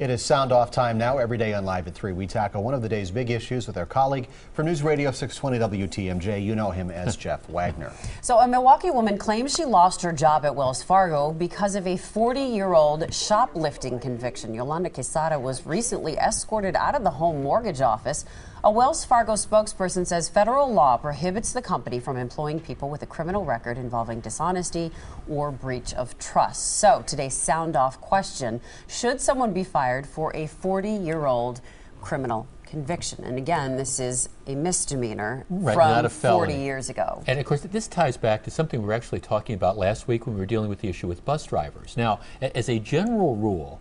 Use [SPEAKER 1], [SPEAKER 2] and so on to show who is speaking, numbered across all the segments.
[SPEAKER 1] It is Sound Off time now. Every day on Live at 3, we tackle one of the day's big issues with our colleague from News Radio 620 WTMJ. You know him as Jeff Wagner.
[SPEAKER 2] So a Milwaukee woman claims she lost her job at Wells Fargo because of a 40-year-old shoplifting conviction. Yolanda Quesada was recently escorted out of the home mortgage office. A Wells Fargo spokesperson says federal law prohibits the company from employing people with a criminal record involving dishonesty or breach of trust. So today's Sound Off question: should someone be fired for a 40-year-old criminal conviction? And again, this is a misdemeanor
[SPEAKER 3] from
[SPEAKER 2] not a 40 years ago.
[SPEAKER 3] And of course, this ties back to something we were actually talking about last week when we were dealing with the issue with bus drivers. Now, as a general rule,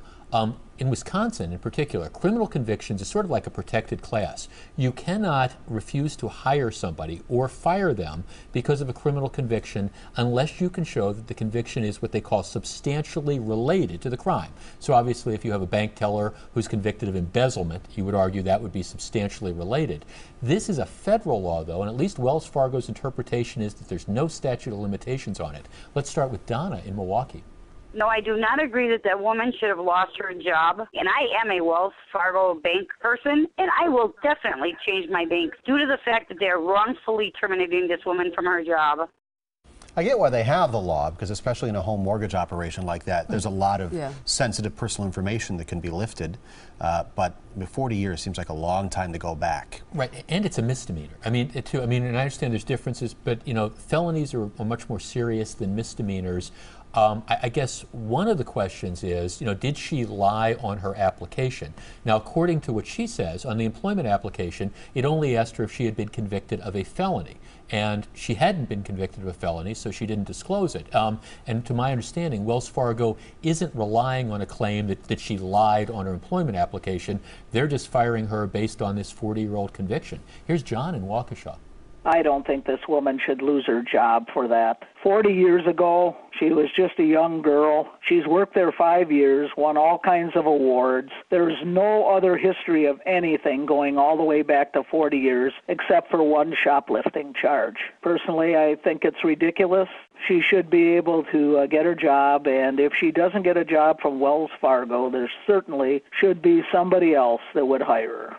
[SPEAKER 3] in Wisconsin in particular, criminal convictions is sort of like a protected class. You cannot refuse to hire somebody or fire them because of a criminal conviction unless you can show that the conviction is what they call substantially related to the crime. So obviously if you have a bank teller who's convicted of embezzlement, you would argue that would be substantially related. This is a federal law though, and at least Wells Fargo's interpretation is that there's no statute of limitations on it. Let's start with Donna in Milwaukee.
[SPEAKER 4] No, I do not agree that that woman should have lost her job. And I am a Wells Fargo bank person, and I will definitely change my bank due to the fact that they're wrongfully terminating this woman from her job.
[SPEAKER 1] I get why they have the law, because especially in a home mortgage operation like that, there's a lot of sensitive personal information that can be lifted. But 40 years seems like a long time to go back.
[SPEAKER 3] Right, and it's a misdemeanor. I mean, and I understand there's differences, but you know, felonies are much more serious than misdemeanors. I guess one of the questions is, you know, did she lie on her application? Now, according to what she says, on the employment application, it only asked her if she had been convicted of a felony. And she hadn't been convicted of a felony, so she didn't disclose it. And to my understanding, Wells Fargo isn't relying on a claim that she lied on her employment application. They're just firing her based on this 40-year-old conviction. Here's John in Waukesha.
[SPEAKER 5] I don't think this woman should lose her job for that. 40 years ago, she was just a young girl. She's worked there 5 years, won all kinds of awards. There's no other history of anything going all the way back to 40 years except for one shoplifting charge. Personally, I think it's ridiculous. She should be able to get her job, and if she doesn't get a job from Wells Fargo, there certainly should be somebody else that would hire her.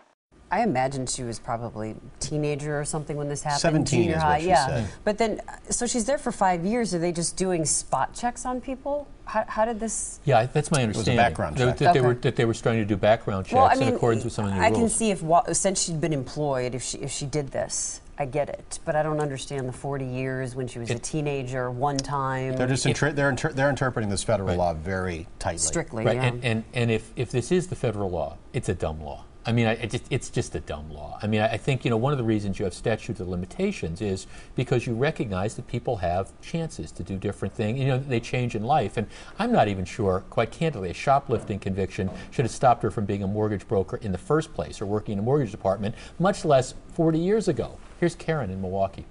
[SPEAKER 2] I imagine she was probably a teenager or something when this happened.
[SPEAKER 1] 17 is what she said.
[SPEAKER 2] But then, so she's there for 5 years. Are they just doing spot checks on people? How did this?
[SPEAKER 3] Yeah, that's my understanding.
[SPEAKER 1] It was a background check.
[SPEAKER 3] That they were starting to do background checks in accordance with some of the rules.
[SPEAKER 2] I can see if since she'd been employed, if she did this, I get it. But I don't understand the 40 years when she was a teenager, one time.
[SPEAKER 1] They're just they're interpreting this federal law very tightly.
[SPEAKER 2] Strictly,
[SPEAKER 3] right. And if this is the federal law, it's a dumb law. I mean, it's just a dumb law. I mean, I think, you know, one of the reasons you have statutes of limitations is because you recognize that people have chances to do different things. You know, they change in life. And I'm not even sure, quite candidly, a shoplifting conviction should have stopped her from being a mortgage broker in the first place or working in a mortgage department, much less 40 years ago. Here's Karen in Milwaukee.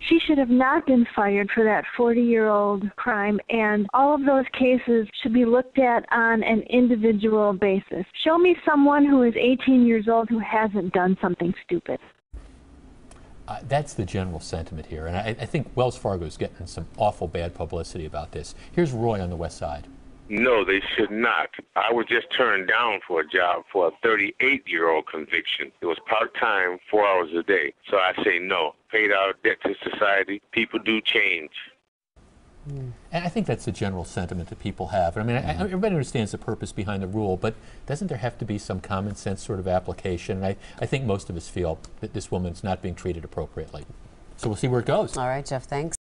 [SPEAKER 6] She should have not been fired for that 40-year-old crime, and all of those cases should be looked at on an individual basis. Show me someone who is 18 years old who hasn't done something stupid.
[SPEAKER 3] That's the general sentiment here, and I think Wells Fargo is getting some awful bad publicity about this. Here's Roy on the west side.
[SPEAKER 7] No, they should not. I was just turned down for a job for a 38-year-old conviction. It was part-time, 4 hours a day. So I say no. Paid our debt to society. People do change.
[SPEAKER 3] And I think that's the general sentiment that people have. I mean, everybody understands the purpose behind the rule, but doesn't there have to be some common sense sort of application? And I think most of us feel that this woman's not being treated appropriately. So we'll see where it goes.
[SPEAKER 2] All right, Jeff, thanks.